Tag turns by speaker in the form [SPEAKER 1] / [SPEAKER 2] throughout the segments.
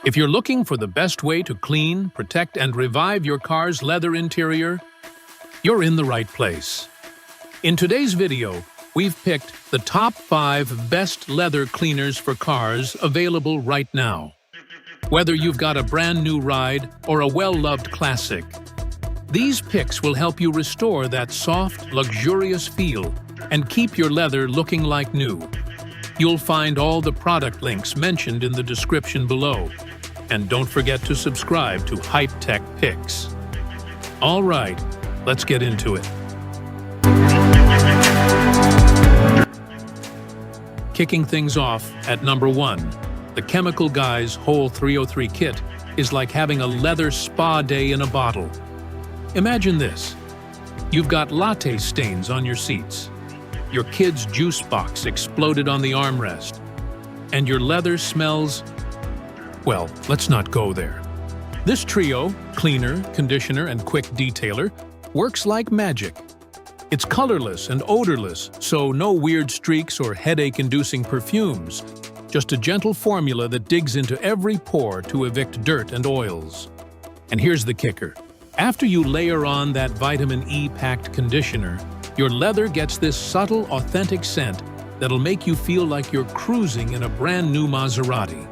[SPEAKER 1] If you're looking for the best way to clean, protect, and revive your car's leather interior, you're in the right place. In today's video, we've picked the top 5 best leather cleaners for cars available right now. Whether you've got a brand new ride or a well-loved classic, these picks will help you restore that soft, luxurious feel and keep your leather looking like new. You'll find all the product links mentioned in the description below. And don't forget to subscribe to Hype Tech Picks. All right, let's get into it. Kicking things off at number 1, the Chemical Guys Whole 303 kit is like having a leather spa day in a bottle. Imagine this. You've got latte stains on your seats. Your kid's juice box exploded on the armrest. And your leather smells... well, let's not go there. This trio, cleaner, conditioner, and quick detailer, works like magic. It's colorless and odorless, so no weird streaks or headache-inducing perfumes. Just a gentle formula that digs into every pore to evict dirt and oils. And here's the kicker. After you layer on that vitamin E-packed conditioner, your leather gets this subtle, authentic scent that'll make you feel like you're cruising in a brand new Maserati.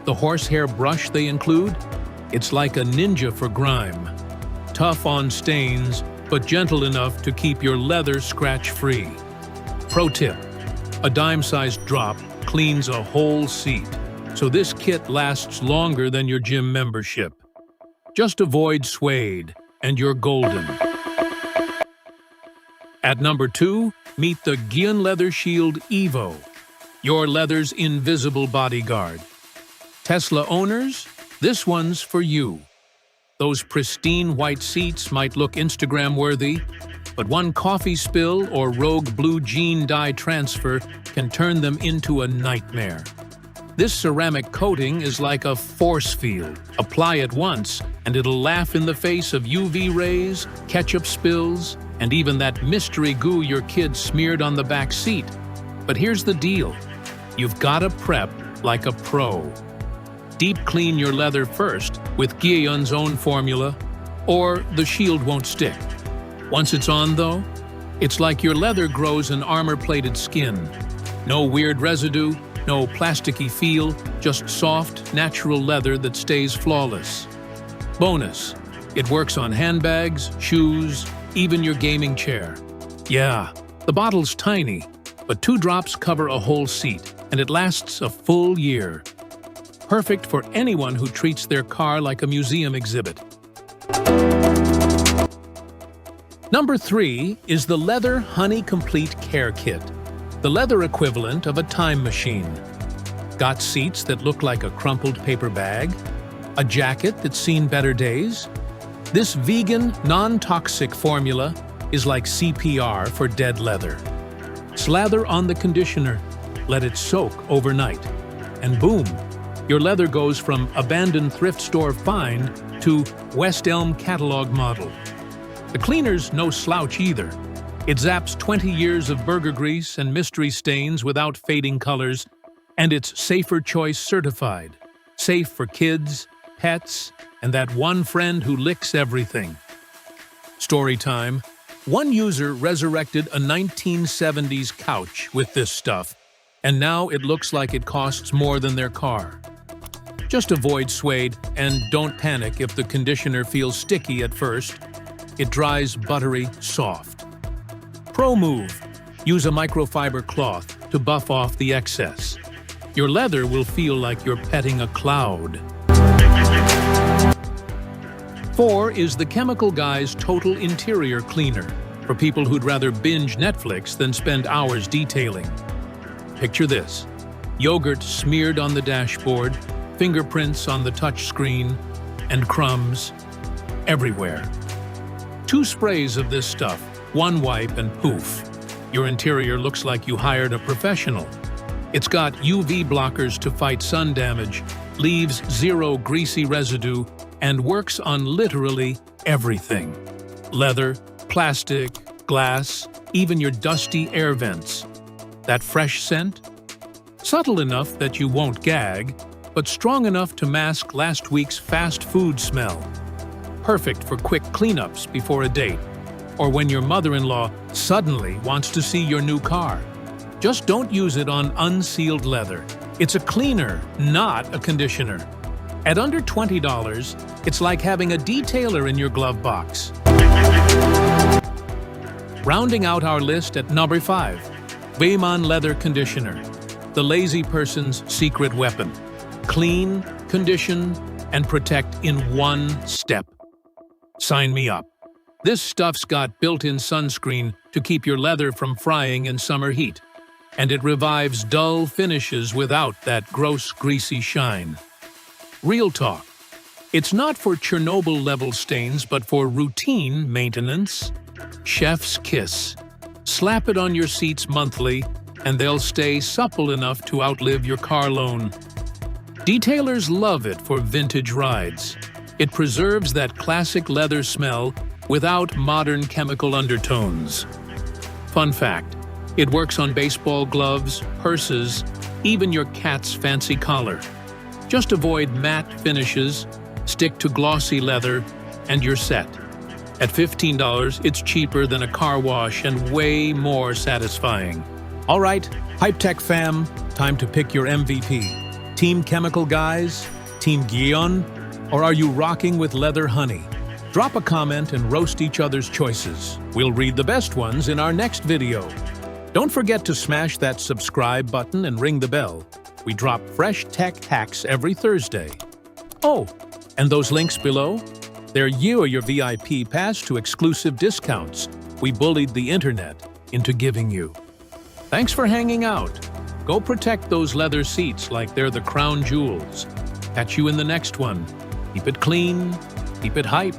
[SPEAKER 1] The horsehair brush they include? It's like a ninja for grime. Tough on stains, but gentle enough to keep your leather scratch-free. Pro tip: a dime-sized drop cleans a whole seat, so this kit lasts longer than your gym membership. Just avoid suede, and you're golden. At number 2, meet the Gyeon Leather Shield Evo, your leather's invisible bodyguard. Tesla owners, this one's for you. Those pristine white seats might look Instagram-worthy, but one coffee spill or rogue blue jean dye transfer can turn them into a nightmare. This ceramic coating is like a force field. Apply it once, and it'll laugh in the face of UV rays, ketchup spills, and even that mystery goo your kid smeared on the back seat. But here's the deal. You've gotta prep like a pro. Deep clean your leather first with Gyeon's own formula, or the shield won't stick. Once it's on, though, it's like your leather grows an armor-plated skin. No weird residue, no plasticky feel, just soft, natural leather that stays flawless. Bonus, it works on handbags, shoes, even your gaming chair. Yeah, the bottle's tiny, but 2 drops cover a whole seat, and it lasts a full year. Perfect for anyone who treats their car like a museum exhibit. Number 3 is the Leather Honey Complete Care Kit, the leather equivalent of a time machine. Got seats that look like a crumpled paper bag? A jacket that's seen better days? This vegan, non-toxic formula is like CPR for dead leather. Slather on the conditioner, let it soak overnight, and boom! Your leather goes from abandoned thrift store find to West Elm catalog model. The cleaner's no slouch either. It zaps 20 years of burger grease and mystery stains without fading colors, and it's Safer Choice certified. Safe for kids, pets, and that one friend who licks everything. Story time. One user resurrected a 1970s couch with this stuff, and now it looks like it costs more than their car. Just avoid suede and don't panic if the conditioner feels sticky at first. It dries buttery soft. Pro move: use a microfiber cloth to buff off the excess. Your leather will feel like you're petting a cloud. 4 is the Chemical Guys Total Interior Cleaner, for people who'd rather binge Netflix than spend hours detailing. Picture this: yogurt smeared on the dashboard, fingerprints on the touchscreen, and crumbs everywhere. 2 sprays of this stuff, 1 wipe, and poof. Your interior looks like you hired a professional. It's got UV blockers to fight sun damage, leaves 0 greasy residue, and works on literally everything. Leather, plastic, glass, even your dusty air vents. That fresh scent? Subtle enough that you won't gag, but strong enough to mask last week's fast food smell. Perfect for quick cleanups before a date, or when your mother-in-law suddenly wants to see your new car. Just don't use it on unsealed leather. It's a cleaner, not a conditioner. At under $20, it's like having a detailer in your glove box. Rounding out our list at number 5, Weiman Leather Conditioner, the lazy person's secret weapon. Clean, condition, and protect in one step. Sign me up. This stuff's got built-in sunscreen to keep your leather from frying in summer heat, and it revives dull finishes without that gross, greasy shine. Real talk. It's not for Chernobyl-level stains, but for routine maintenance. Chef's kiss. Slap it on your seats monthly, and they'll stay supple enough to outlive your car loan. Detailers love it for vintage rides. It preserves that classic leather smell without modern chemical undertones. Fun fact, it works on baseball gloves, purses, even your cat's fancy collar. Just avoid matte finishes, stick to glossy leather, and you're set. At $15, it's cheaper than a car wash and way more satisfying. All right, Hype Tech fam, time to pick your MVP. Team Chemical Guys? Team Gyeon? Or are you rocking with Leather Honey? Drop a comment and roast each other's choices. We'll read the best ones in our next video. Don't forget to smash that subscribe button and ring the bell. We drop fresh tech hacks every Thursday. Oh, and those links below? They're your VIP pass to exclusive discounts we bullied the internet into giving you. Thanks for hanging out. Go protect those leather seats like they're the crown jewels. Catch you in the next one. Keep it clean, keep it hype.